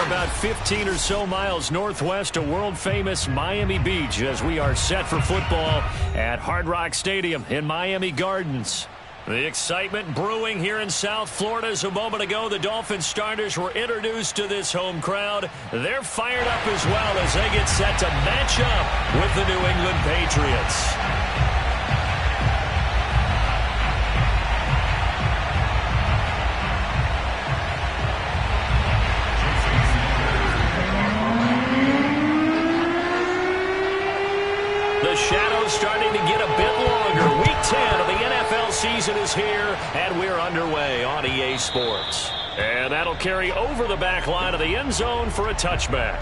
about 15 or so miles northwest of world-famous Miami Beach as we are set for football at Hard Rock Stadium in Miami Gardens. The excitement brewing here in South Florida as a moment ago the Dolphins starters were introduced to this home crowd. They're fired up as well as they get set to match up with the New England Patriots. The shadow's starting to get a bit longer. Week 10 of the NFL season is here, and we're underway on EA Sports. And that'll carry over the back line of the end zone for a touchback.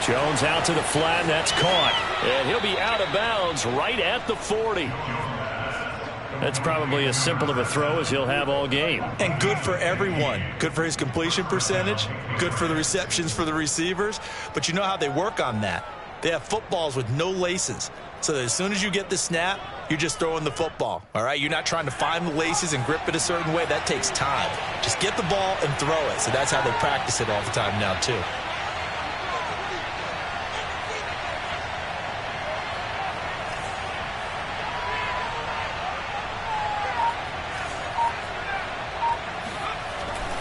Jones out to the flat, and that's caught. And he'll be out of bounds right at the 40. That's probably as simple of a throw as he'll have all game. And good for everyone. Good for his completion percentage. Good for the receptions for the receivers. But you know how they work on that. They have footballs with no laces. So that as soon as you get the snap, you're just throwing the football. All right? You're not trying to find the laces and grip it a certain way. That takes time. Just get the ball and throw it. So that's how they practice it all the time now, too.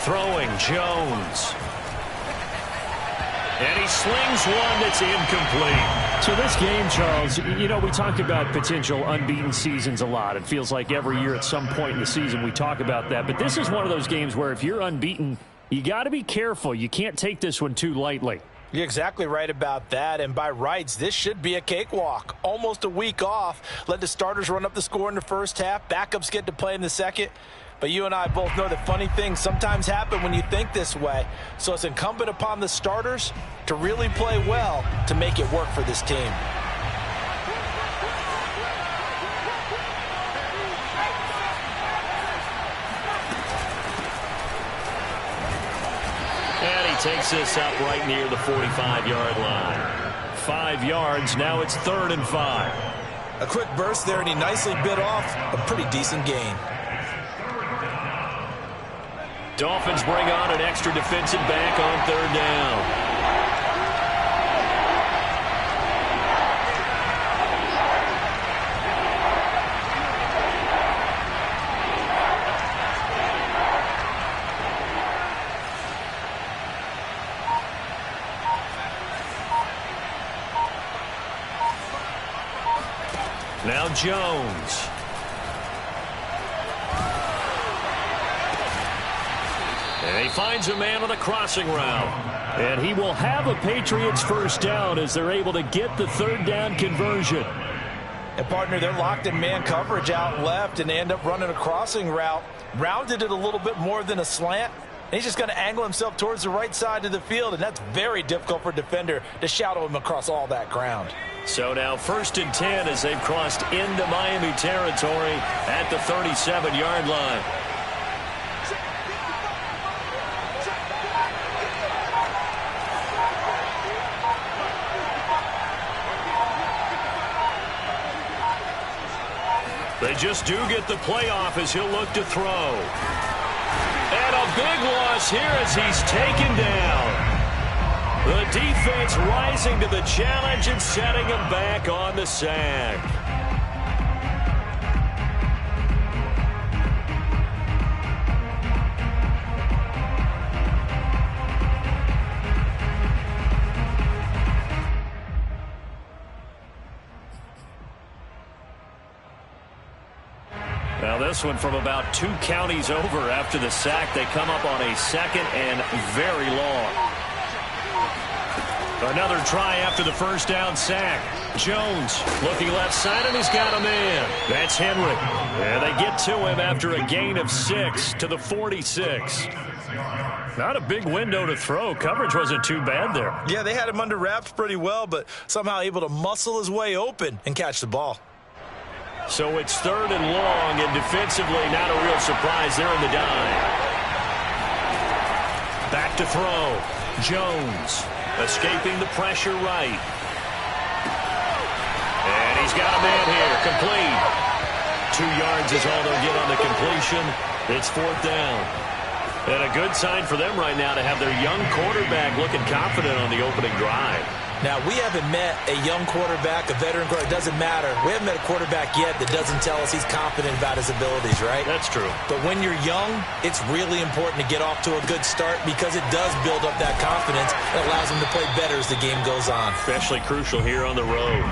Throwing, Jones. And he slings one that's incomplete. So this game, Charles, you know, we talk about potential unbeaten seasons a lot. It feels like every year at some point in the season we talk about that. But this is one of those games where if you're unbeaten, you got to be careful. You can't take this one too lightly. You're exactly right about that, and by rights, this should be a cakewalk. Almost a week off. Let the starters run up the score in the first half. Backups get to play in the second. But you and I both know that funny things sometimes happen when you think this way. So it's incumbent upon the starters to really play well to make it work for this team. And he takes this up right near the 45-yard line. 5 yards, now it's 3rd and 5. A quick burst there, and he nicely bit off a pretty decent gain. Dolphins bring on an extra defensive back on 3rd down. Now Jones. And he finds a man on the crossing route. And he will have a Patriots first down as they're able to get the 3rd down conversion. And, partner, they're locked in man coverage out left, and they end up running a crossing route. Rounded it a little bit more than a slant. And he's just going to angle himself towards the right side of the field, and that's very difficult for a defender to shadow him across all that ground. So now 1st and 10 as they've crossed into Miami territory at the 37-yard line. They just do get the playoff as he'll look to throw. And a big loss here as he's taken down. The defense rising to the challenge and setting him back on the sack. Now this one from about 2 counties over after the sack. They come up on a 2nd and very long. Another try after the first down sack. Jones looking left side, and he's got a man. That's Henry. And they get to him after a gain of 6 to the 46. Not a big window to throw. Coverage wasn't too bad there. Yeah, they had him under wraps pretty well, but somehow able to muscle his way open and catch the ball. So it's 3rd and long, and defensively not a real surprise. They're in the dime. Back to throw. Jones escaping the pressure right. And he's got a man here. Complete. 2 yards is all they'll get on the completion. It's 4th down. And a good sign for them right now to have their young quarterback looking confident on the opening drive. Now, we haven't met a young quarterback, a veteran quarterback. It doesn't matter. We haven't met a quarterback yet that doesn't tell us he's confident about his abilities, right? That's true. But when you're young, it's really important to get off to a good start because it does build up that confidence and allows him to play better as the game goes on. Especially crucial here on the road.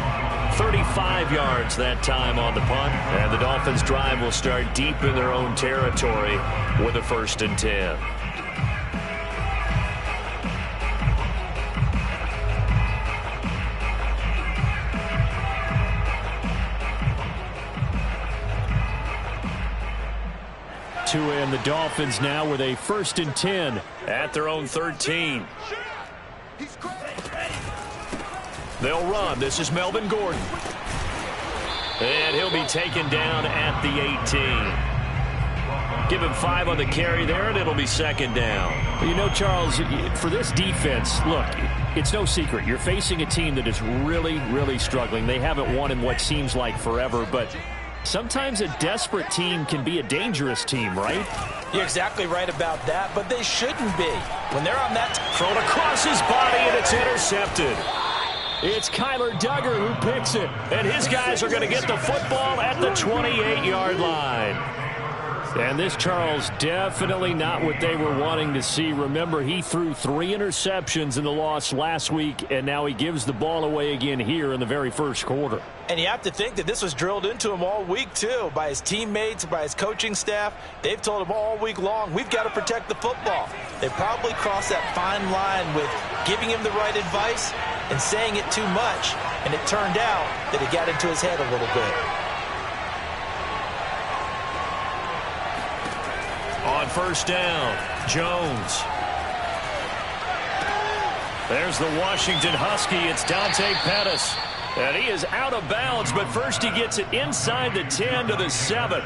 35 yards that time on the punt. And the Dolphins' drive will start deep in their own territory with a 1st and 10. And the Dolphins now with a 1st and 10 at their own 13. They'll run. This is Melvin Gordon. And he'll be taken down at the 18. Give him 5 on the carry there, and it'll be 2nd down. You know, Charles, for this defense, look, it's no secret. You're facing a team that is really, really struggling. They haven't won in what seems like forever, but sometimes a desperate team can be a dangerous team, right? You're exactly right about that, but they shouldn't be. When they're on that thrown across his body, and it's intercepted. It's Kyler Duggar who picks it, and his guys are going to get the football at the 28-yard line. And this, Charles, definitely not what they were wanting to see. Remember, he threw 3 interceptions in the loss last week, and now he gives the ball away again here in the very first quarter. And you have to think that this was drilled into him all week, too, by his teammates, by his coaching staff. They've told him all week long, we've got to protect the football. They probably crossed that fine line with giving him the right advice and saying it too much. And it turned out that it got into his head a little bit. On 1st down, Jones. There's the Washington Husky. It's Dante Pettis. And he is out of bounds, but first he gets it inside the 10 to the 7.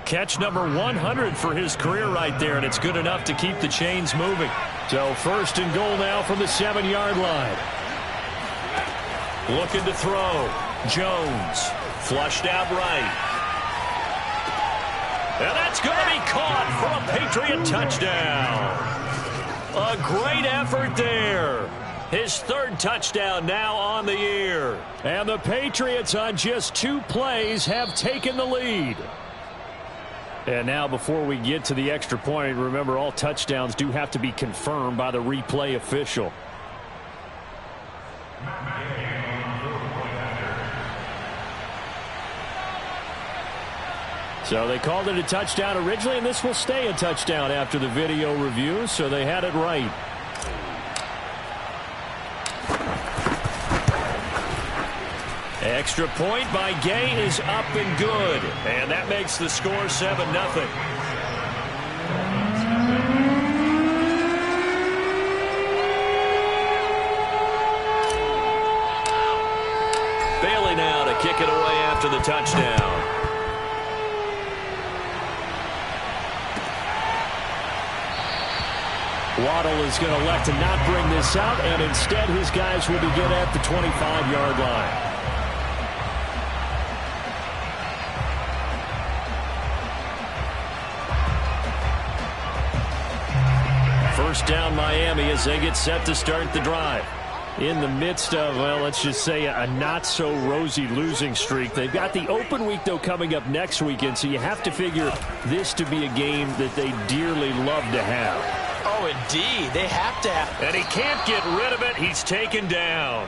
Catch number 100 for his career right there, and it's good enough to keep the chains moving. So 1st and goal now from the 7-yard line. Looking to throw. Jones. Flushed out right. And that's going to be caught for a Patriot touchdown. A great effort there. His 3rd touchdown now on the year. And the Patriots on just 2 plays have taken the lead. And now before we get to the extra point, remember all touchdowns do have to be confirmed by the replay official. So they called it a touchdown originally, and this will stay a touchdown after the video review, so they had it right. Extra point by Gay is up and good, and that makes the score 7-0. Bailey now to kick it away after the touchdown. Waddle is going to elect to not bring this out, and instead his guys will begin at the 25-yard line. First down Miami as they get set to start the drive. In the midst of, well, let's just say a not-so-rosy losing streak. They've got the open week, though, coming up next weekend, so you have to figure this to be a game that they dearly love to have. Oh, indeed. They have to have. And he can't get rid of it. He's taken down.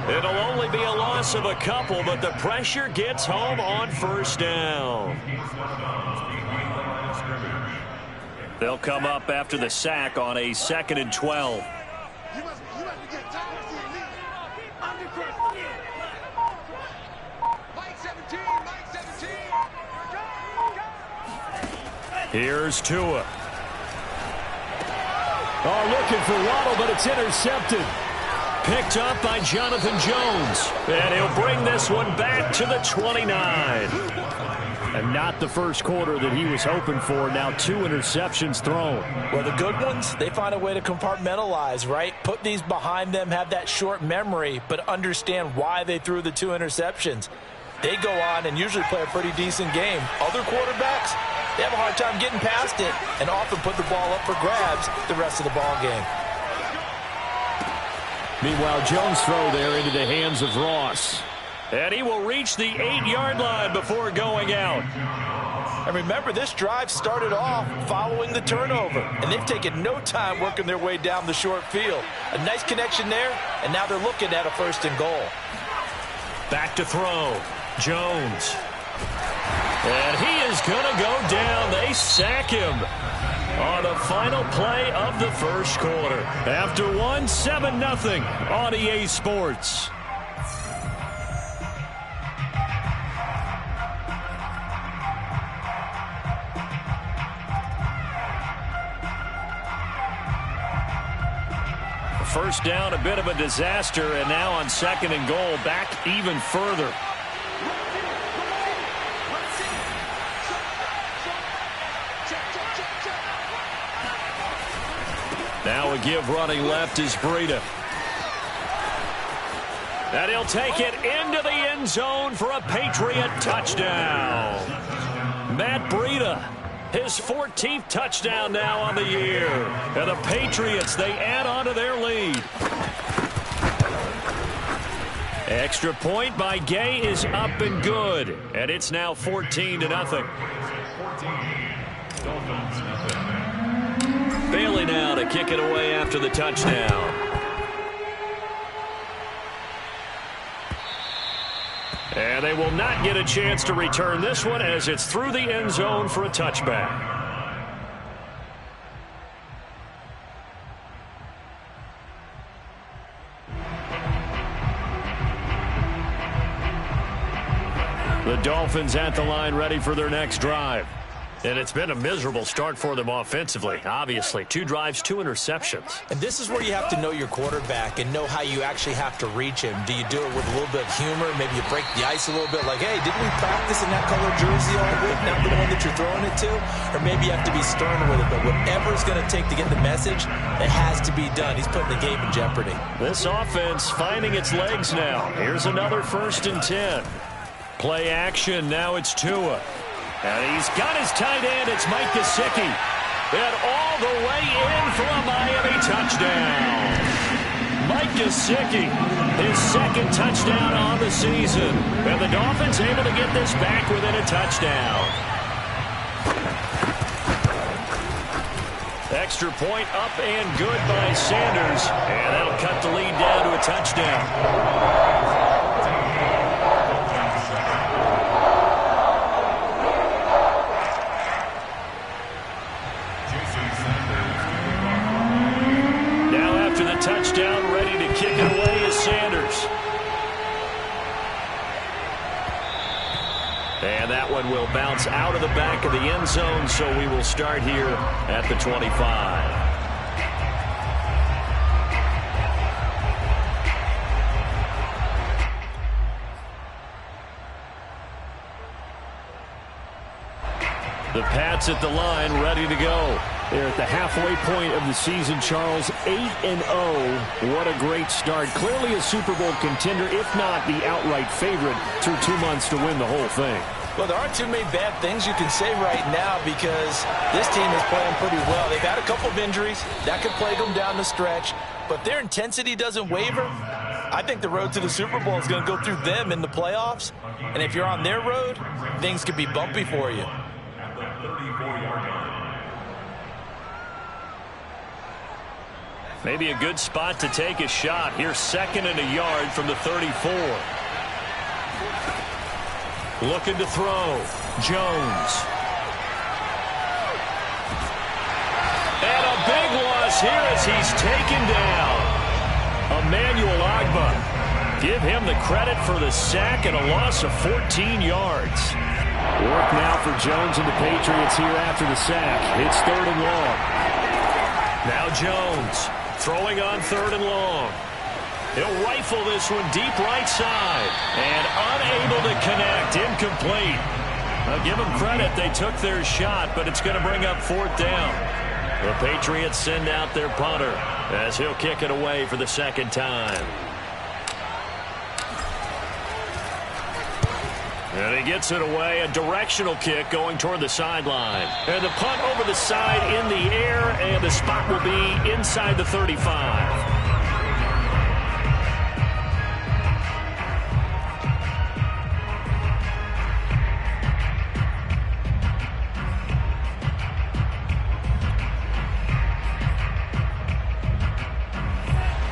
It'll only be a loss of a couple, but the pressure gets home on 1st down. They'll come up after the sack on a 2nd and 12. Here's Tua. Oh, looking for Waddle, but it's intercepted. Picked up by Jonathan Jones. And he'll bring this one back to the 29. And not the first quarter that he was hoping for. Now 2 interceptions thrown. Well, the good ones, they find a way to compartmentalize, right? Put these behind them, have that short memory, but understand why they threw the 2 interceptions. They go on and usually play a pretty decent game. Other quarterbacks, they have a hard time getting past it and often put the ball up for grabs the rest of the ball game. Meanwhile, Jones' throw there into the hands of Ross. And he will reach the 8-yard line before going out. And remember, this drive started off following the turnover, and they've taken no time working their way down the short field. A nice connection there, and now they're looking at a 1st and goal. Back to throw. Jones. And he is going to go down. They sack him on the final play of the first quarter. After 7-0 on EA Sports. First down, a bit of a disaster, and now on 2nd and goal, back even further. Now a give running left is Breida. And he'll take it into the end zone for a Patriot touchdown. Matt Breida, his 14th touchdown now on the year. And the Patriots, they add on to their lead. Extra point by Gay is up and good. And it's now 14-0. Bailey now to kick it away after the touchdown. And they will not get a chance to return this one as it's through the end zone for a touchback. The Dolphins at the line ready for their next drive. And it's been a miserable start for them offensively, obviously. 2 drives, 2 interceptions. And this is where you have to know your quarterback and know how you actually have to reach him. Do you do it with a little bit of humor? Maybe you break the ice a little bit like, hey, didn't we practice in that color jersey all week, not the one that you're throwing it to? Or maybe you have to be stern with it. But whatever it's going to take to get the message, it has to be done. He's putting the game in jeopardy. This offense finding its legs now. Here's another 1st and 10. Play action. Now it's Tua. And he's got his tight end. It's Mike Gesicki. And all the way in for a Miami touchdown. Mike Gesicki, his 2nd touchdown on the season. And the Dolphins able to get this back within a touchdown. Extra point up and good by Sanders. And that'll cut the lead down to a touchdown. Touchdown, ready to kick it away is Sanders. And that one will bounce out of the back of the end zone, so we will start here at the 25. The Pats at the line, ready to go. They're at the halfway point of the season, Charles. 8-0. What a great start. Clearly a Super Bowl contender, if not the outright favorite, through 2 months to win the whole thing. Well, there aren't too many bad things you can say right now because this team is playing pretty well. They've had a couple of injuries. That could plague them down the stretch. But their intensity doesn't waver. I think the road to the Super Bowl is going to go through them in the playoffs. And if you're on their road, things could be bumpy for you. Maybe a good spot to take a shot. Here's 2nd and a yard from the 34. Looking to throw. Jones. And a big loss here as he's taken down. Emmanuel Ogbah. Give him the credit for the sack and a loss of 14 yards. Work now for Jones and the Patriots here after the sack. It's 3rd and long. Now Jones throwing on 3rd and long. He'll rifle this one deep right side. And unable to connect. Incomplete. I'll give them credit. They took their shot, but it's going to bring up 4th down. The Patriots send out their punter as he'll kick it away for the 2nd time. And he gets it away. A directional kick going toward the sideline. And the punt over the side in the air, and the spot will be inside the 35.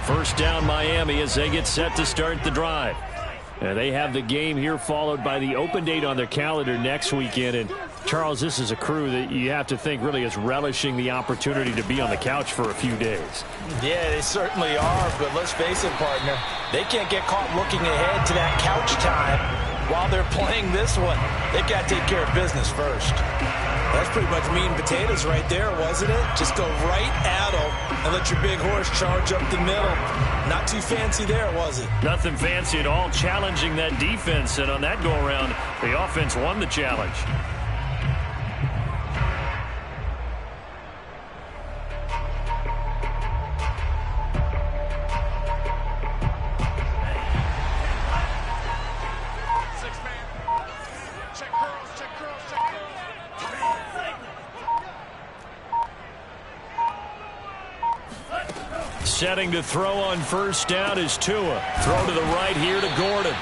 First down Miami as they get set to start the drive. And they have the game here followed by the open date on their calendar next weekend. And Charles, this is a crew that you have to think really is relishing the opportunity to be on the couch for a few days. Yeah, they certainly are, but let's face it, partner. They can't get caught looking ahead to that couch time while they're playing this one. They've got to take care of business first. That's pretty much meat and potatoes right there, wasn't it? Just go right at them and let your big horse charge up the middle. Not too fancy there, was it? Nothing fancy at all, challenging that defense. And on that go-around, the offense won the challenge. Setting to throw on first down is Tua. Throw to the right here to Gordon.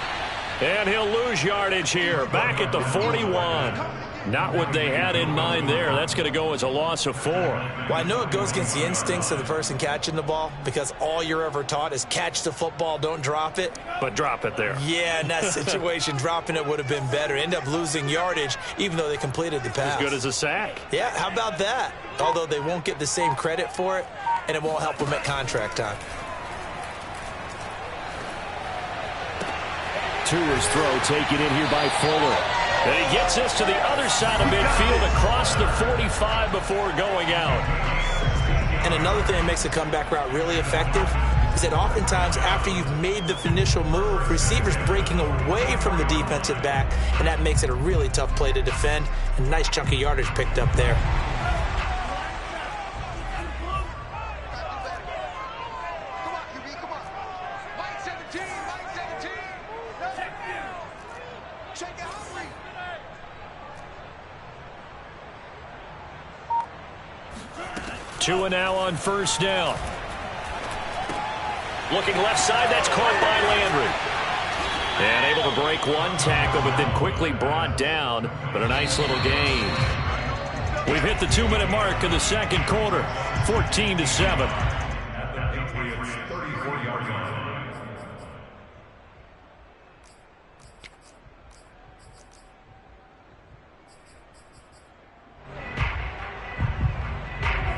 And he'll lose yardage here. Back at the 41. Not what they had in mind there. That's going to go as a loss of 4. Well, I know it goes against the instincts of the person catching the ball because all you're ever taught is catch the football, don't drop it. But drop it there. Yeah, in that situation, dropping it would have been better. End up losing yardage even though they completed the pass. As good as a sack. Yeah, how about that? Although they won't get the same credit for it, and it won't help them at contract time. Tua's throw taken in here by Fuller. And he gets this to the other side of midfield across the 45 before going out. And another thing that makes the comeback route really effective is that oftentimes after you've made the initial move, receivers breaking away from the defensive back, and that makes it a really tough play to defend. A nice chunk of yardage picked up there. Tua now on first down. Looking left side, that's caught by Landry. And able to break one tackle, but then quickly brought down. But a nice little gain. We've hit the 2-minute mark of the second quarter. 14-7.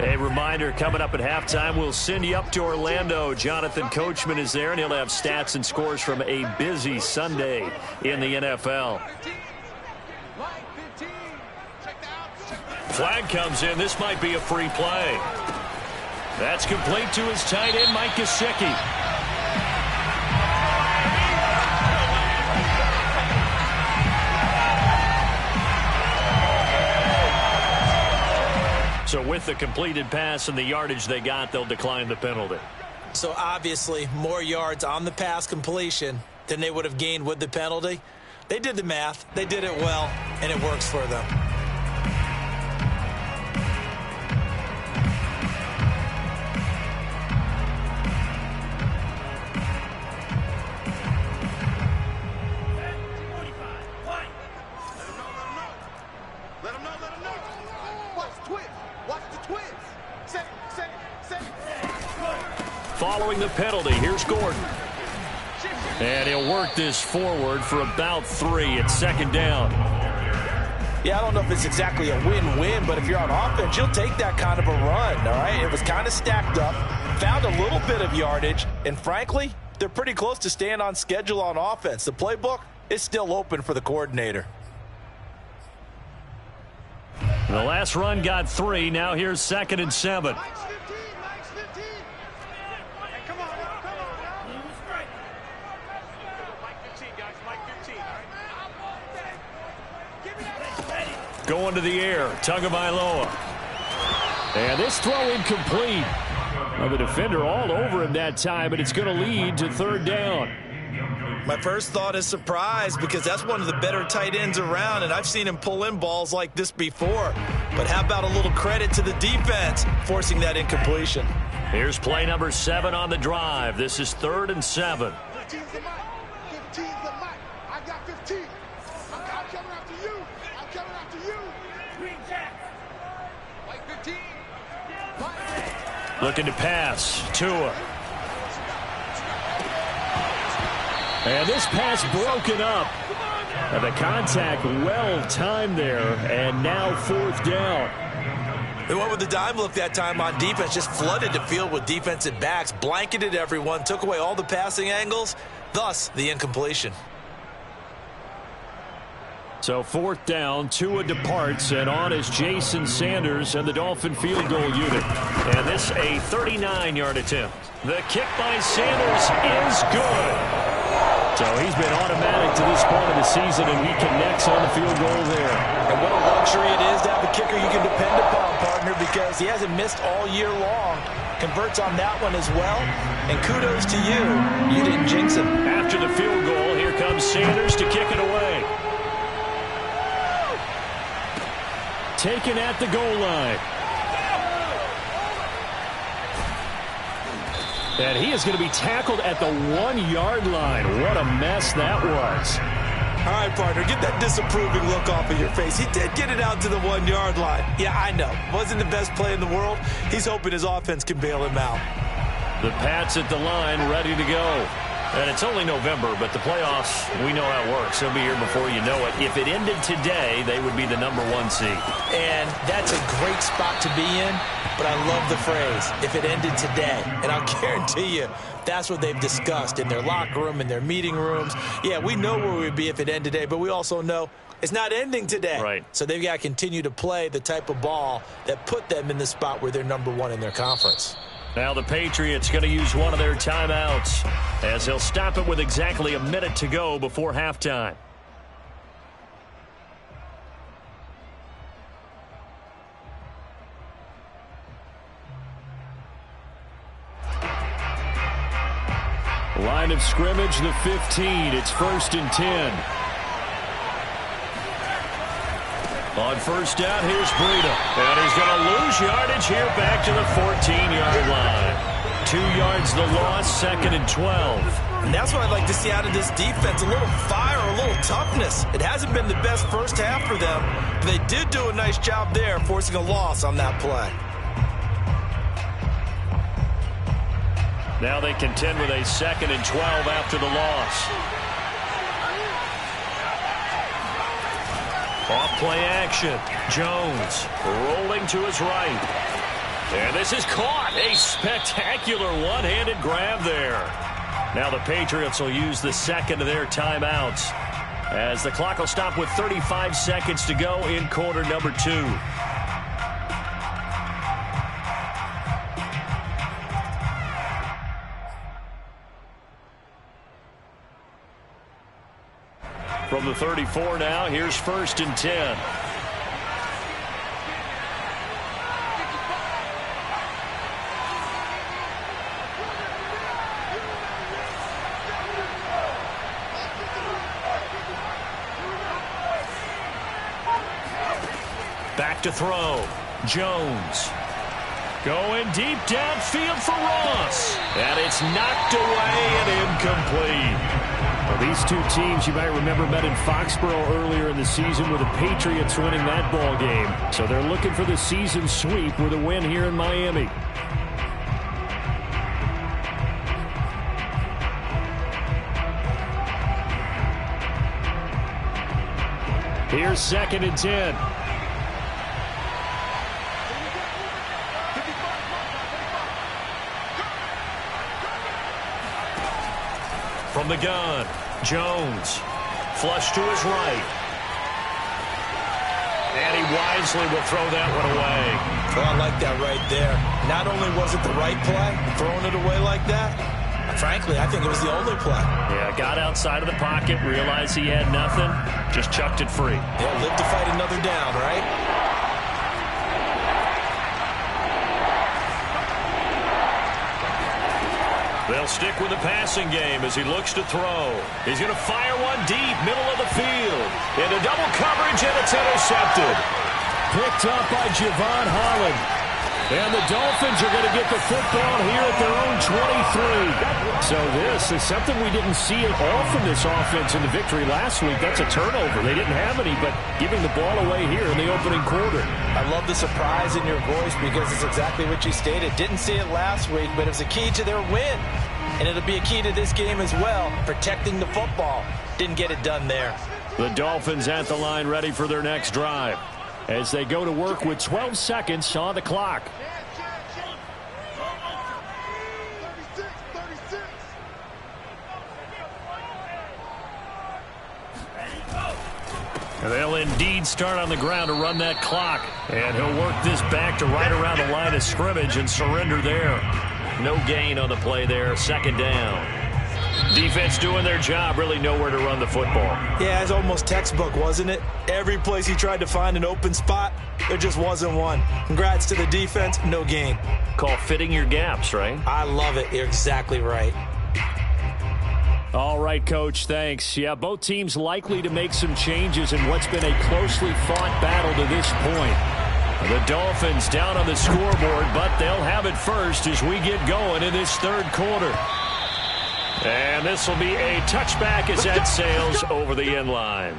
A reminder, coming up at halftime, we'll send you up to Orlando. Jonathan Coachman is there, and he'll have stats and scores from a busy Sunday in the NFL. Flag comes in. This might be a free play. That's complete to his tight end, Mike Gesicki. So with the completed pass and the yardage they got, they'll decline the penalty. So obviously more yards on the pass completion than they would have gained with the penalty. They did the math. They did it well, and it works for them. Following the penalty, here's Gordon. And he'll work this forward for about 3 at second down. Yeah, I don't know if it's exactly a win-win, but if you're on offense, you'll take that kind of a run, all right? It was kind of stacked up, found a little bit of yardage, and frankly, they're pretty close to staying on schedule on offense. The playbook is still open for the coordinator. The last run got 3. Now here's 2nd and 7. Going to the air, Tagovailoa. And this throw incomplete. Well, the defender all over him that time, but it's going to lead to 3rd down. My first thought is surprise, because that's one of the better tight ends around, and I've seen him pull in balls like this before. But how about a little credit to the defense forcing that incompletion? Here's play number 7 on the drive. This is 3rd and 7. 15's the mic. 15's the mic. I got 15. I'm coming after you. I'm coming after you. Green Jack. Like 15. Looking to pass. Tua. And this pass broken up. And the contact well timed there. And now 4th down. They went with the dime look that time on defense. Just flooded the field with defensive backs. Blanketed everyone. Took away all the passing angles. Thus, the incompletion. So 4th down, Tua departs, and on is Jason Sanders and the Dolphin field goal unit. And this a 39-yard attempt. The kick by Sanders is good. So he's been automatic to this point of the season, and he connects on the field goal there. And what a luxury it is to have a kicker you can depend upon, partner, because he hasn't missed all year long. Converts on that one as well. And kudos to you. You didn't jinx him. After the field goal, here comes Sanders to kick it away. Taken at the goal line. And he is going to be tackled at the 1-yard line. What a mess that was. All right, partner, get that disapproving look off of your face. He did get it out to the 1-yard line. Yeah, I know. Wasn't the best play in the world. He's hoping his offense can bail him out. The Pats at the line, ready to go. And it's only November, but the playoffs, we know how it works. They'll be here before you know it. If it ended today, they would be the #1 seed. And that's a great spot to be in, but I love the phrase, if it ended today. And I'll guarantee you, that's what they've discussed in their locker room, in their meeting rooms. Yeah, we know where we'd be if it ended today, but we also know it's not ending today. Right. So they've got to continue to play the type of ball that put them in the spot where they're #1 in their conference. Now the Patriots going to use one of their timeouts as they'll stop it with exactly a minute to go before halftime. Line of scrimmage, the 15. It's 1st and 10. On 1st down, here's Breida. And he's going to lose yardage here back to the 14-yard line. 2 yards the loss, 2nd and 12. And that's what I'd like to see out of this defense, a little fire, a little toughness. It hasn't been the best first half for them, but they did do a nice job there, forcing a loss on that play. Now they contend with a 2nd and 12 after the loss. Off play action. Jones rolling to his right. And this is caught. A spectacular one-handed grab there. Now the Patriots will use the 2nd of their timeouts as the clock will stop with 35 seconds to go in quarter number 2. From the 34 now, here's 1st and 10. Back to throw. Jones. Going deep downfield for Ross. And it's knocked away and incomplete. Well, these two teams, you might remember, met in Foxborough earlier in the season with the Patriots winning that ball game. So they're looking for the season sweep with a win here in Miami. Here's 2nd and 10. From the gun, Jones, flush to his right. And he wisely will throw that one away. Well, I like that right there. Not only was it the right play, throwing it away like that, frankly, I think it was the only play. Yeah, got outside of the pocket, realized he had nothing, just chucked it free. Yeah, live to fight another down, right? They'll stick with the passing game as he looks to throw. He's going to fire one deep, middle of the field. Into double coverage, and it's intercepted. Picked up by Javon Holland. And the Dolphins are going to get the football here at their own 23. So this is something we didn't see at all from this offense in the victory last week. That's a turnover. They didn't have any, but giving the ball away here in the opening quarter. I love the surprise in your voice because it's exactly what you stated. Didn't see it last week, but it was a key to their win. And it'll be a key to this game as well, protecting the football. Didn't get it done there. The Dolphins at the line ready for their next drive as they go to work with 12 seconds on the clock. 36. They'll indeed start on the ground to run that clock. And he'll work this back to right around the line of scrimmage and surrender there. No gain on the play there. Second down. Defense doing their job. Really nowhere to run the football. Yeah, it's almost textbook, wasn't it? Every place he tried to find an open spot, there just wasn't one. Congrats to the defense. No gain. Call fitting your gaps, right? I love it. You're exactly right. All right, Coach, thanks. Yeah, both teams likely to make some changes in what's been a closely fought battle to this point. The Dolphins down on the scoreboard, but they'll have it first as we get going in this third quarter. And this will be a touchback as that sails over the end line.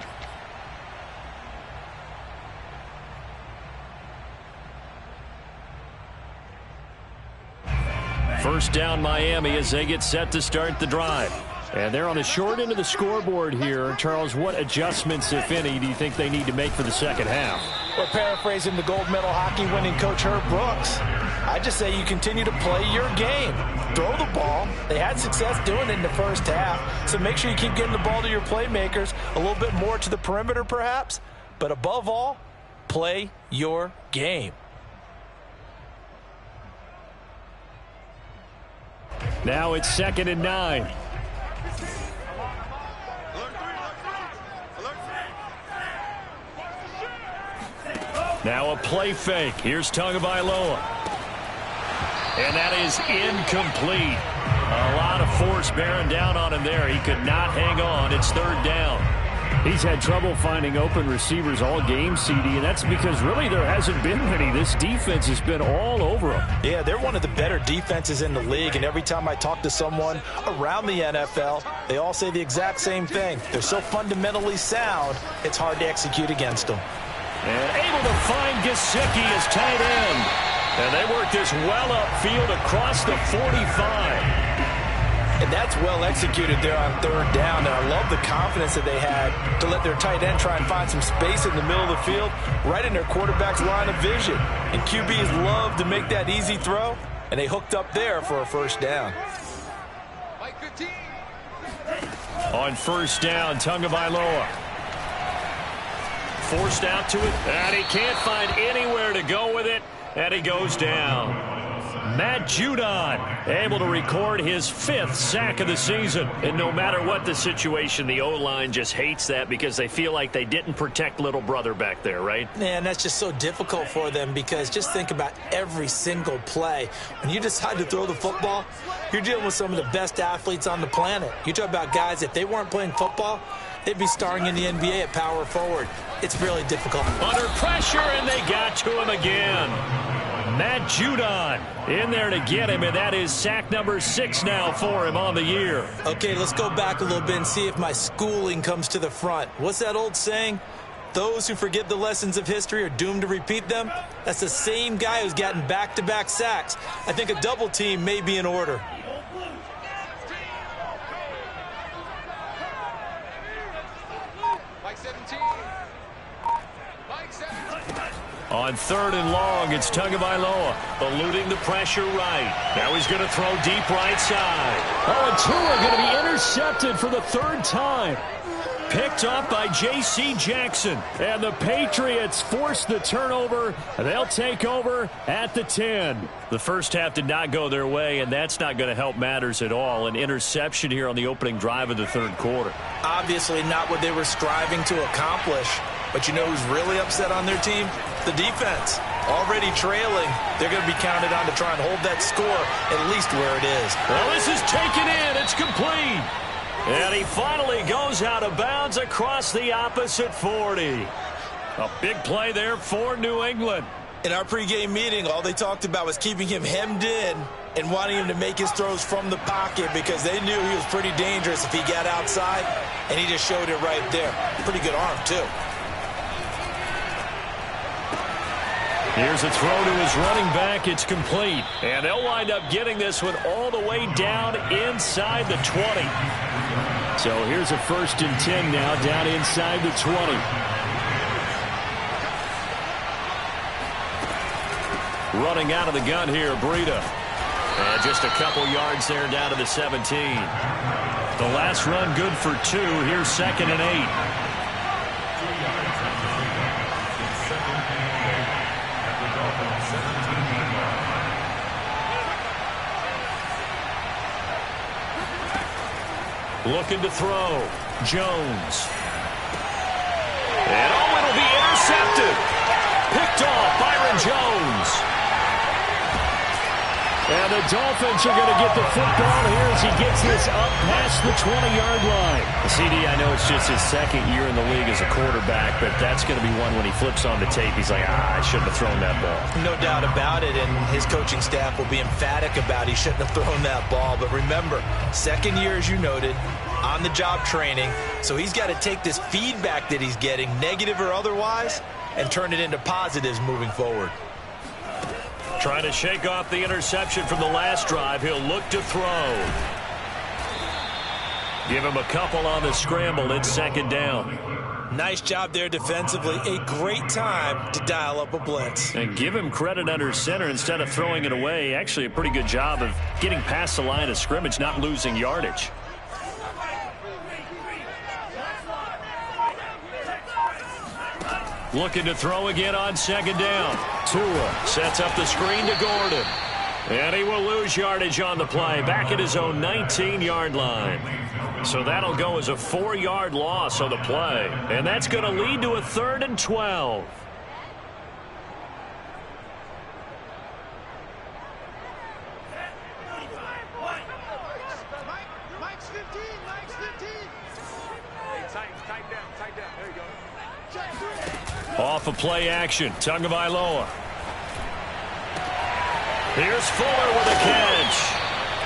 First down Miami as they get set to start the drive. And they're on the short end of the scoreboard here. Charles, what adjustments, if any, do you think they need to make for the second half? Well, paraphrasing the gold medal hockey winning coach Herb Brooks, I just say you continue to play your game. Throw the ball. They had success doing it in the first half, so make sure you keep getting the ball to your playmakers, a little bit more to the perimeter perhaps, but above all, play your game. Now it's 2nd and 9. Now a play fake. Here's Tagovailoa. And that is incomplete. A lot of force bearing down on him there. He could not hang on. It's third down. He's had trouble finding open receivers all game, CD, and that's because really there hasn't been many. This defense has been all over him. Yeah, they're one of the better defenses in the league, and every time I talk to someone around the NFL, they all say the exact same thing. They're so fundamentally sound, it's hard to execute against them. And able to find Gesicki as tight end. And they work this well upfield across the 45. And that's well executed there on third down. And I love the confidence that they had to let their tight end try and find some space in the middle of the field, right in their quarterback's line of vision. And QBs love to make that easy throw, and they hooked up there for a first down. Mike 15. On first down, Tagovailoa. Forced out to it, and he can't find anywhere to go with it, and he goes down. Matt Judon able to record his 5th sack of the season. And no matter what the situation, the O-line just hates that because they feel like they didn't protect little brother back there, right? Man, that's just so difficult for them because just think about every single play. When you decide to throw the football, you're dealing with some of the best athletes on the planet. You talk about guys, if they weren't playing football, they'd be starring in the NBA at power forward. It's really difficult. Under pressure, and they got to him again. Matt Judon in there to get him, and that is sack number 6 now for him on the year. Okay, let's go back a little bit and see if my schooling comes to the front. What's that old saying? Those who forget the lessons of history are doomed to repeat them. That's the same guy who's gotten back-to-back sacks. I think a double team may be in order. Mike 17. Mike 17. On third and long, it's Tagovailoa eluding the pressure right. Now he's going to throw deep right side. Oh, and Tua going to be intercepted for the 3rd time. picked off by J.C. Jackson. And the Patriots force the turnover. They'll take over at the 10. The first half did not go their way, and that's not going to help matters at all. An interception here on the opening drive of the third quarter. Obviously not what they were striving to accomplish. But you know who's really upset on their team? The defense. Already trailing. They're going to be counted on to try and hold that score at least where it is. Well, this is taken in. It's complete. And he finally goes out of bounds across the opposite 40. A big play there for New England. In our pregame meeting, all they talked about was keeping him hemmed in and wanting him to make his throws from the pocket because they knew he was pretty dangerous if he got outside, and he just showed it right there. Pretty good arm, too. Here's a throw to his running back. It's complete. And they'll wind up getting this one all the way down inside the 20. So here's a 1st and 10 now down inside the 20. Running out of the gun here, Breida. And just a couple yards there down to the 17. The last run good for 2. Here's 2nd and 8. Looking to throw. Jones. And it'll be intercepted. Picked off Byron Jones. And the Dolphins are going to get the football here as he gets this up past the 20-yard line. CD, I know it's just his 2nd year in the league as a quarterback, but that's going to be one when he flips on the tape. He's like, I shouldn't have thrown that ball. No doubt about it, and his coaching staff will be emphatic about he shouldn't have thrown that ball. But remember, 2nd year, as you noted, on-the-job training, so he's got to take this feedback that he's getting, negative or otherwise, and turn it into positives moving forward. Trying to shake off the interception from the last drive. He'll look to throw. Give him a couple on the scramble. It's 2nd down. Nice job there defensively. A great time to dial up a blitz. And give him credit under center instead of throwing it away. Actually a pretty good job of getting past the line of scrimmage, not losing yardage. Looking to throw again on 2nd down. Tua sets up the screen to Gordon. And he will lose yardage on the play. Back at his own 19-yard line. So that'll go as a 4-yard loss on the play. And that's going to lead to a 3rd and 12. Mike's 15. Mike's 15. Hey, tight down. There you go. Off of play action, Tagovailoa. Here's Fuller with a catch.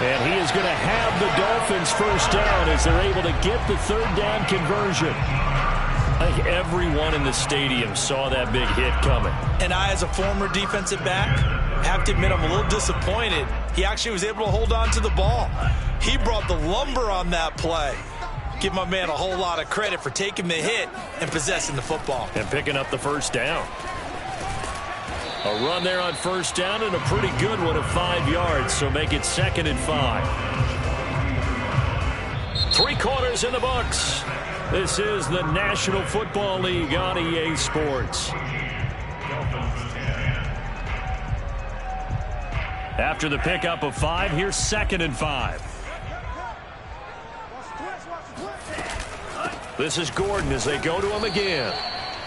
And he is going to have the Dolphins first down as they're able to get the 3rd down conversion. I think everyone in the stadium saw that big hit coming. And I, as a former defensive back, have to admit I'm a little disappointed. He actually was able to hold on to the ball. He brought the lumber on that play. Give my man a whole lot of credit for taking the hit and possessing the football. And picking up the first down. A run there on 1st down and a pretty good one of 5 yards, so make it 2nd and 5. 3 quarters in the books. This is the National Football League on EA Sports. After the pickup of 5, here's 2nd and 5. This is Gordon as they go to him again.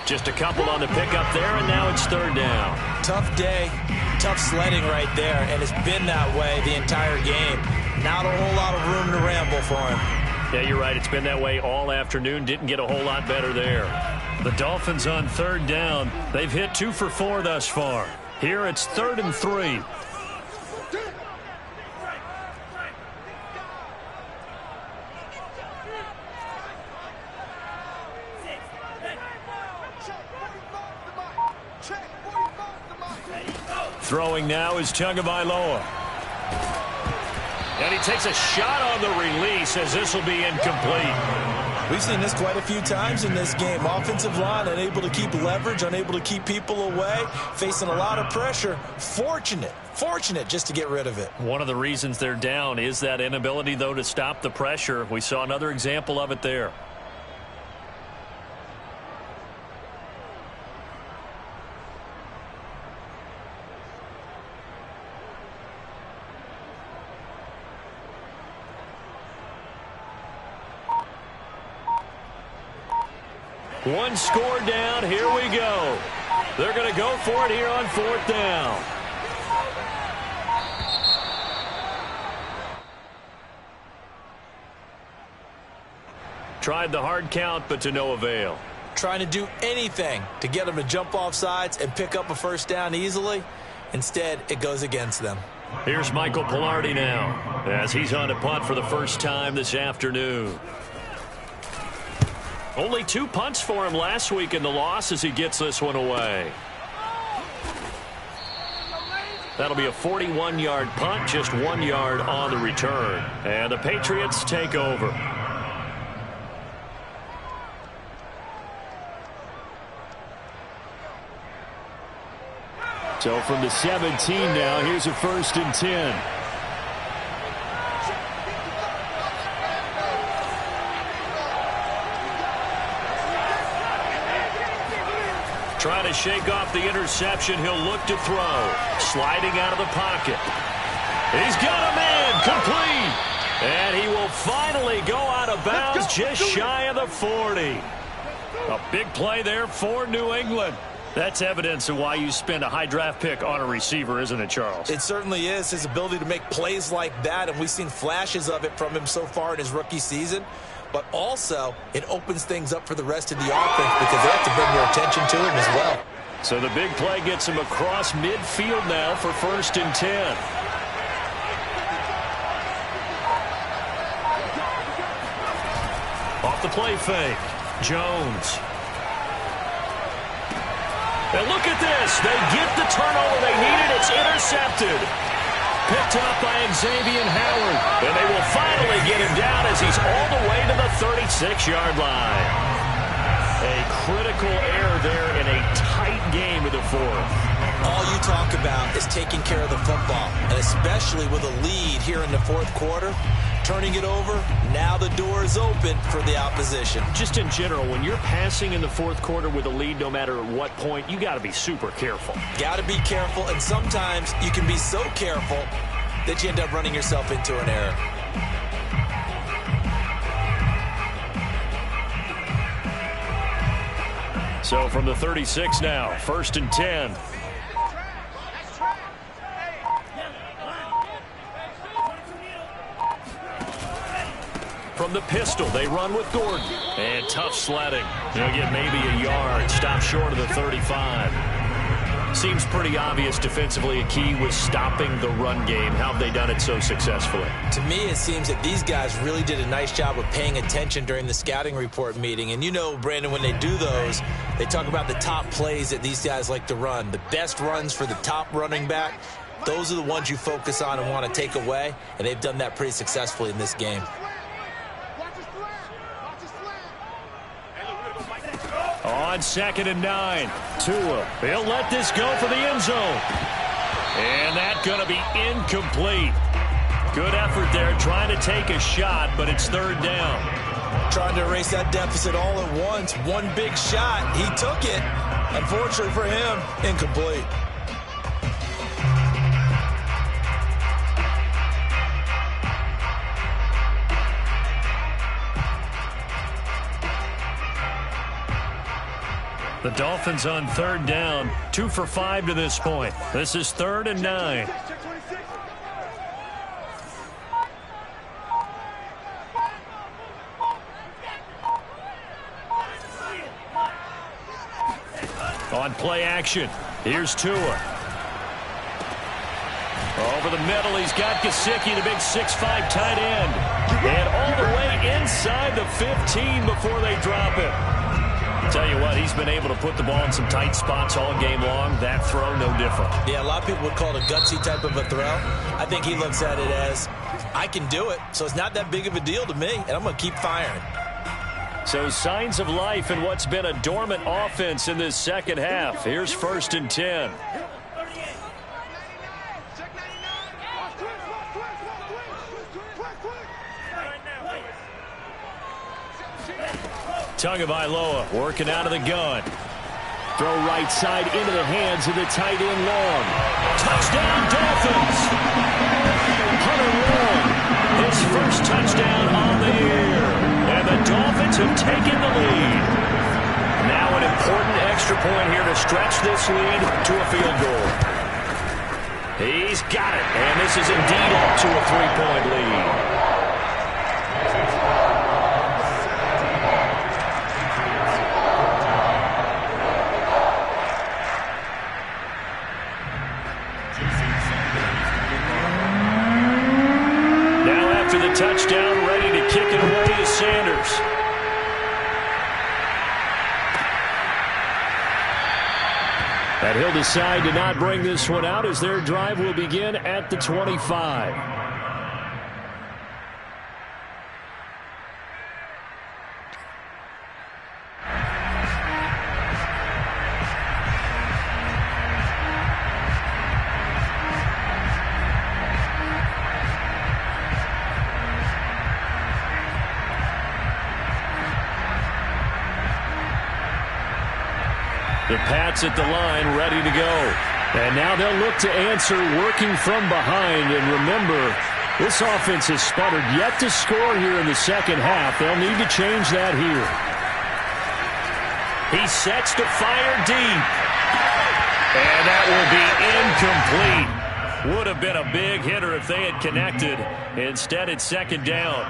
Just a couple on the pickup there, and now it's 3rd down. Tough day, tough sledding right there, and it's been that way the entire game. Not a whole lot of room to ramble for him. Yeah, you're right. It's been that way all afternoon. Didn't get a whole lot better there. The Dolphins on 3rd down. They've hit 2 for 4 thus far. Here it's 3rd and 3. Throwing now is Tagovailoa. And he takes a shot on the release as this will be incomplete. We've seen this quite a few times in this game. Offensive line unable to keep leverage, unable to keep people away, facing a lot of pressure. Fortunate just to get rid of it. One of the reasons they're down is that inability, though, to stop the pressure. We saw another example of it there. One score down. Here we go. They're going to go for it here on 4th down. Tried the hard count, but to no avail. Trying to do anything to get them to jump off sides and pick up a first down easily. Instead, it goes against them. Here's Michael Pilardi now as he's on to punt for the first time this afternoon. Only 2 punts for him last week in the loss as he gets this one away. That'll be a 41-yard punt, just 1 yard on the return. And the Patriots take over. So from the 17 now, here's a 1st and 10. Trying to shake off the interception. He'll look to throw. Sliding out of the pocket. He's got a man. Complete. And he will finally go out of bounds just shy of the 40. A big play there for New England. That's evidence of why you spend a high draft pick on a receiver, isn't it, Charles? It certainly is. His ability to make plays like that, and we've seen flashes of it from him so far in his rookie season. But also, it opens things up for the rest of the offense because they have to bring more attention to him as well. So the big play gets him across midfield now for 1st and 10. Off the play fake. Jones. And look at this. They get the turnover they needed. It's intercepted. Picked up by Xavier Howard. And they will finally get him down as he's all the way to the 36-yard line. A critical error there in a tight game of the 4th. All you talk about is taking care of the football, and especially with a lead here in the 4th quarter. Turning it over, now the door is open for the opposition. Just in general, when you're passing in the 4th quarter with a lead, no matter at what point, you got to be super careful. Got to be careful, and sometimes you can be so careful that you end up running yourself into an error. So from the 36 now, 1st and 10. From the pistol, they run with Gordon. And tough sledding. They'll get maybe a yard. Stop short of the 35. Seems pretty obvious defensively a key was stopping the run game. How have they done it so successfully? To me, it seems that these guys really did a nice job of paying attention during the scouting report meeting. And you know, Brandon, when they do those, they talk about the top plays that these guys like to run. The best runs for the top running back. Those are the ones you focus on and want to take away. And they've done that pretty successfully in this game. On 2nd and 9, Tua. He'll let this go for the end zone. And that's going to be incomplete. Good effort there trying to take a shot, but it's 3rd down. Trying to erase that deficit all at once. One big shot. He took it. Unfortunately for him, incomplete. The Dolphins on 3rd down, 2 for 5 to this point. This is 3rd and 9. On play action, here's Tua. Over the middle, he's got Gesicki, the big 6'5" tight end. And all the way inside the 15 before they drop it. Tell you what, he's been able to put the ball in some tight spots all game long. That throw, no different. Yeah, a lot of people would call it a gutsy type of a throw. I think he looks at it as, I can do it, so it's not that big of a deal to me, and I'm going to keep firing. So signs of life in what's been a dormant offense in this second half. Here's 1st and 10. Tagovailoa working out of the gun. Throw right side into the hands of the tight end Long. Touchdown Dolphins! Hunter Long, his first touchdown on the year. And the Dolphins have taken the lead. an important extra point here to stretch this lead to a field goal. He's got it, and this is indeed up to a 3-point lead. Touchdown, ready to kick it away is Sanders. And he'll decide to not bring this one out as their drive will begin at the 25. The Pats at the line, ready to go. And now they'll look to answer working from behind. And remember, this offense has sputtered yet to score here in the second half. They'll need to change that here. He sets to fire deep. And that will be incomplete. Would have been a big hitter if they had connected. Instead, it's second down.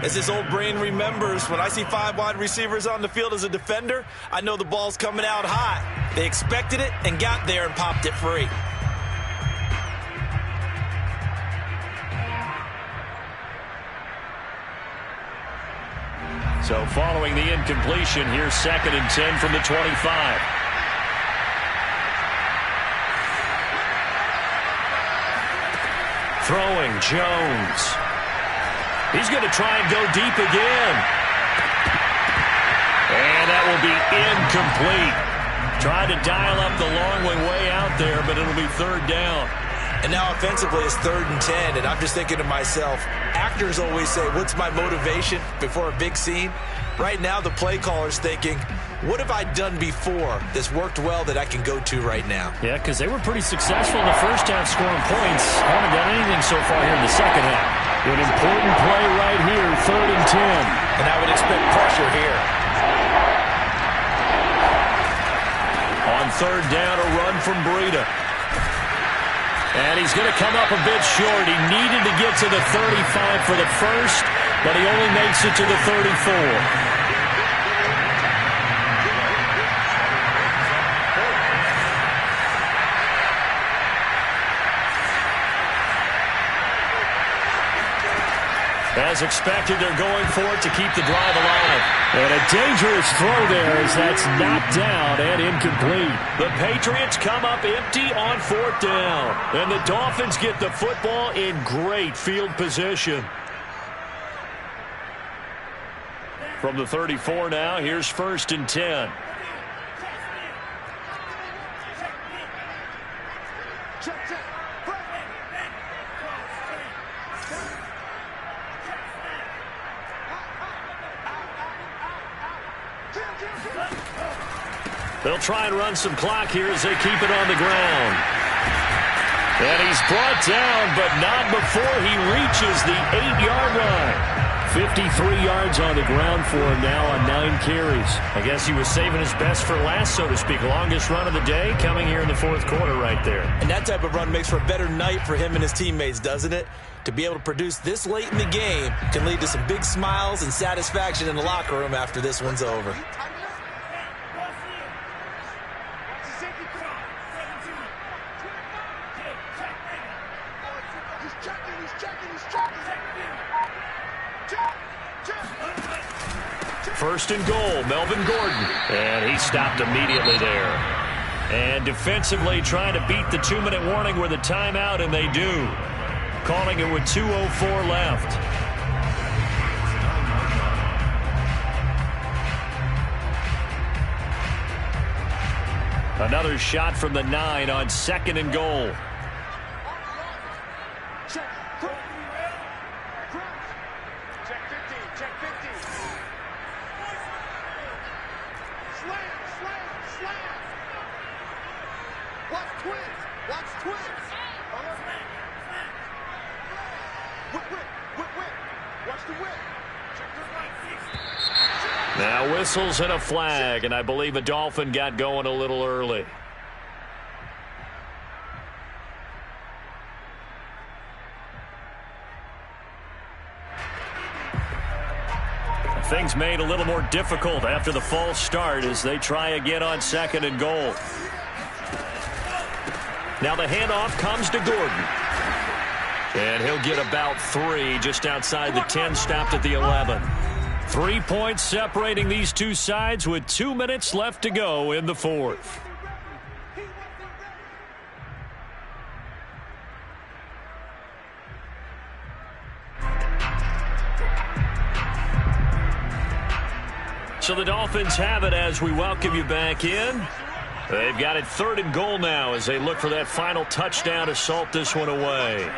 As his old brain remembers, when I see 5 wide receivers on the field as a defender, I know the ball's coming out hot. They expected it and got there and popped it free. So following the incompletion, here's 2nd and 10 from the 25. Throwing, Jones. He's going to try and go deep again. And that will be incomplete. Tried to dial up the long way out there, but it'll be 3rd down. And now offensively it's 3rd and 10, and I'm just thinking to myself, actors always say, what's my motivation before a big scene? Right now the play caller's thinking, what have I done before that's worked well that I can go to right now? Yeah, because they were pretty successful in the first half scoring points. Haven't done anything so far here in the second half. An important play right here, 3rd and 10. And I would expect pressure here. On 3rd down, a run from Breida. And he's going to come up a bit short. He needed to get to the 35 for the first, but he only makes it to the 34. As expected, they're going for it to keep the drive alive. And a dangerous throw there as that's knocked down and incomplete. The Patriots come up empty on 4th down. And the Dolphins get the football in great field position. From the 34 now, here's 1st and 10. They'll try and run some clock here as they keep it on the ground. And he's brought down, but not before he reaches the 8-yard line. 53 yards on the ground for him now on 9 carries. I guess he was saving his best for last, so to speak. Longest run of the day coming here in the 4th quarter right there. And that type of run makes for a better night for him and his teammates, doesn't it? To be able to produce this late in the game can lead to some big smiles and satisfaction in the locker room after this one's over. First and goal, Melvin Gordon. And he stopped immediately there. And defensively trying to beat the 2-minute warning with a timeout, and they do. Calling it with 2:04 left. Another shot from the 9 on 2nd and goal. Now whistles and a flag, and I believe a Dolphin got going a little early. Things made a little more difficult after the false start as they try again on 2nd and goal. Now the handoff comes to Gordon. And he'll get about 3 just outside the 10, stopped at the 11. 3 points separating these two sides with 2 minutes left to go in the 4th. So the Dolphins have it as we welcome you back in. They've got it 3rd and goal now as they look for that final touchdown to salt this one away.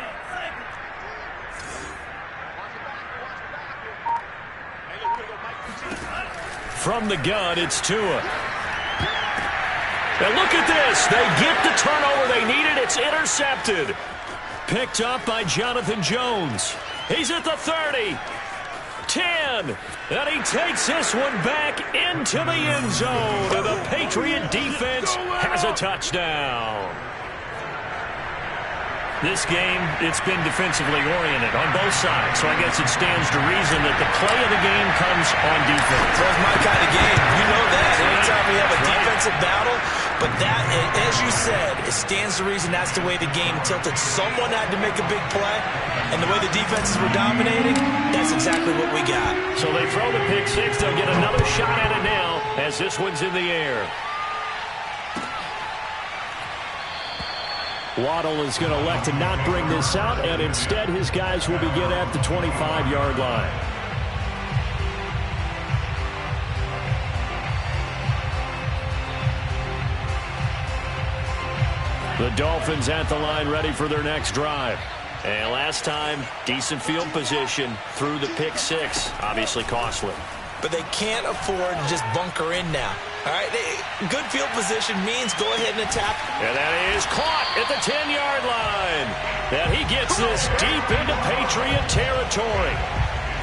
From the gun, it's Tua. And look at this. They get the turnover they needed. It's intercepted. Picked up by Jonathan Jones. He's at the 30. 10. And he takes this one back into the end zone. And the Patriot defense has a touchdown. This game, it's been defensively oriented on both sides, so I guess it stands to reason that the play of the game comes on defense. That's my kind of game. You know that. Anytime we have a defensive battle, but that, as you said, it stands to reason that's the way the game tilted. Someone had to make a big play, and the way the defenses were dominating, that's exactly what we got. So they throw the pick six. They'll get another shot at it now as this one's in the air. Waddle is going to elect to not bring this out, and instead his guys will begin at the 25-yard line. The Dolphins at the line ready for their next drive. And last time, decent field position through the pick six. Obviously costly. But they can't afford to just bunker in now. All right, good field position means go ahead and attack. And that is caught at the 10-yard line. And he gets this deep into Patriot territory.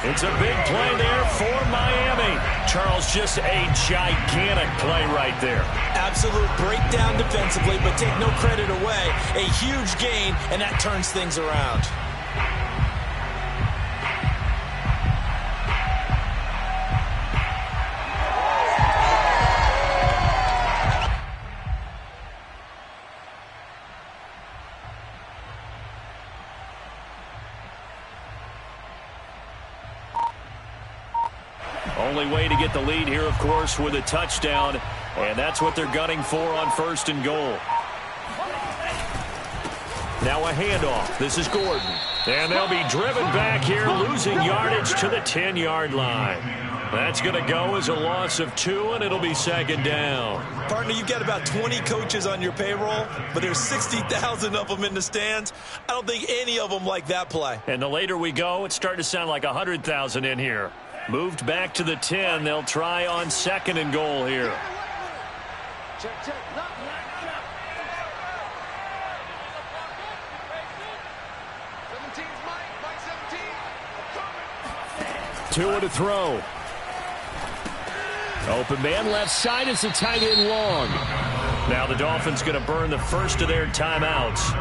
It's a big play there for Miami. Charles, just a gigantic play right there. Absolute breakdown defensively, but take no credit away. A huge gain, and that turns things around. Only way to get the lead here, of course, with a touchdown, and that's what they're gunning for on 1st and goal. Now a handoff. This is Gordon. And they'll be driven back here, losing yardage to the 10-yard line. That's going to go as a loss of 2, and it'll be 2nd down. Partner, you've got about 20 coaches on your payroll, but there's 60,000 of them in the stands. I don't think any of them like that play. And the later we go, it's starting to sound like 100,000 in here. Moved back to the 10. They'll try on 2nd and goal here. Check, check. Tua to throw. Open man left side is the tight end long. Now the Dolphins going to burn the first of their timeouts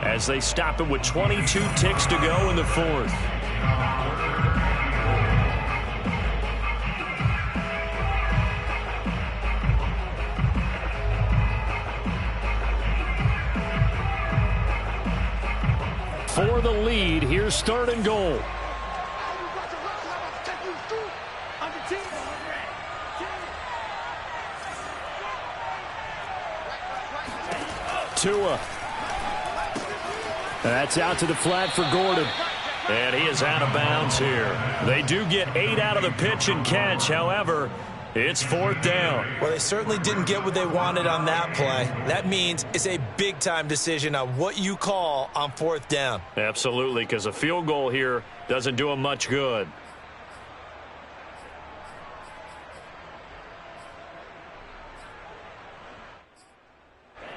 as they stop it with 22 ticks to go in the 4th. For the lead, here's 3rd and goal. Tua. That's out to the flat for Gordon. And he is out of bounds here. They do get 8 out of the pitch and catch. However, it's 4th down. Well, they certainly didn't get what they wanted on that play. That means it's a big-time decision on what you call on 4th down. Absolutely, because a field goal here doesn't do them much good.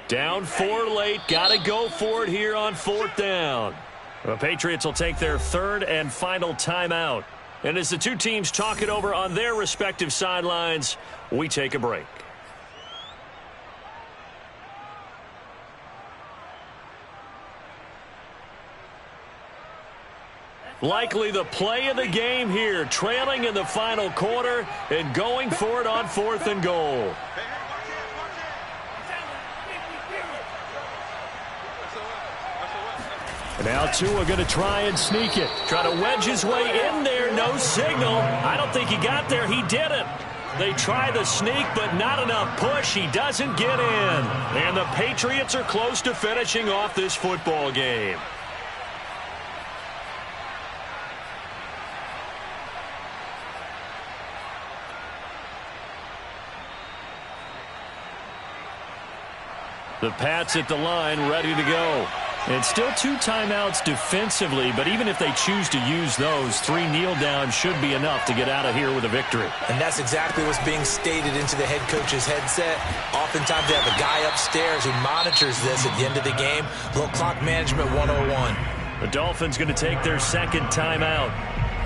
Down 4 late. Got to go for it here on 4th down. The Patriots will take their 3rd and final timeout And as the two teams talk it over on their respective sidelines, we take a break. Likely the play of the game here, trailing in the final quarter and going for it on 4th and goal. Now Tua going to try and sneak it. Trying to wedge his way in there. No signal. I don't think he got there. He didn't. They try the sneak, but not enough push. He doesn't get in. And the Patriots are close to finishing off this football game. The Pats at the line, ready to go. And still 2 timeouts defensively, but even if they choose to use those, 3 kneel downs should be enough to get out of here with a victory. And that's exactly what's being stated into the head coach's headset. Oftentimes they have a guy upstairs who monitors this at the end of the game. Little clock management 101. The Dolphins going to take their second timeout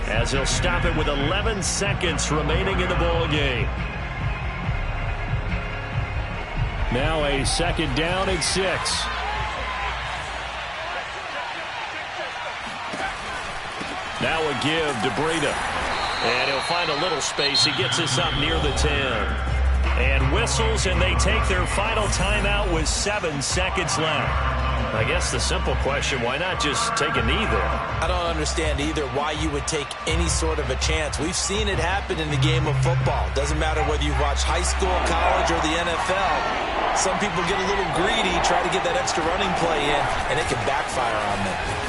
as they'll stop it with 11 seconds remaining in the ball game. Now a second down and 6. Now a give to Breida. And he'll find a little space. He gets us up near the 10. And whistles, and they take their final timeout with 7 seconds left. I guess the simple question, why not just take a knee there? I don't understand either why you would take any sort of a chance. We've seen it happen in the game of football. Doesn't matter whether you watch high school, college, or the NFL. Some people get a little greedy, try to get that extra running play in, and it can backfire on them.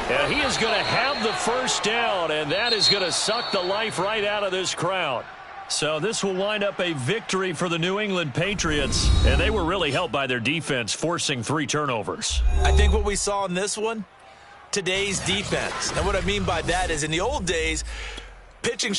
Yeah, he is going to have the first down, and that is going to suck the life right out of this crowd. So this will wind up a victory for the New England Patriots, and they were really helped by their defense, forcing 3 turnovers. I think what we saw in this one, today's defense. And what I mean by that is in the old days, pitching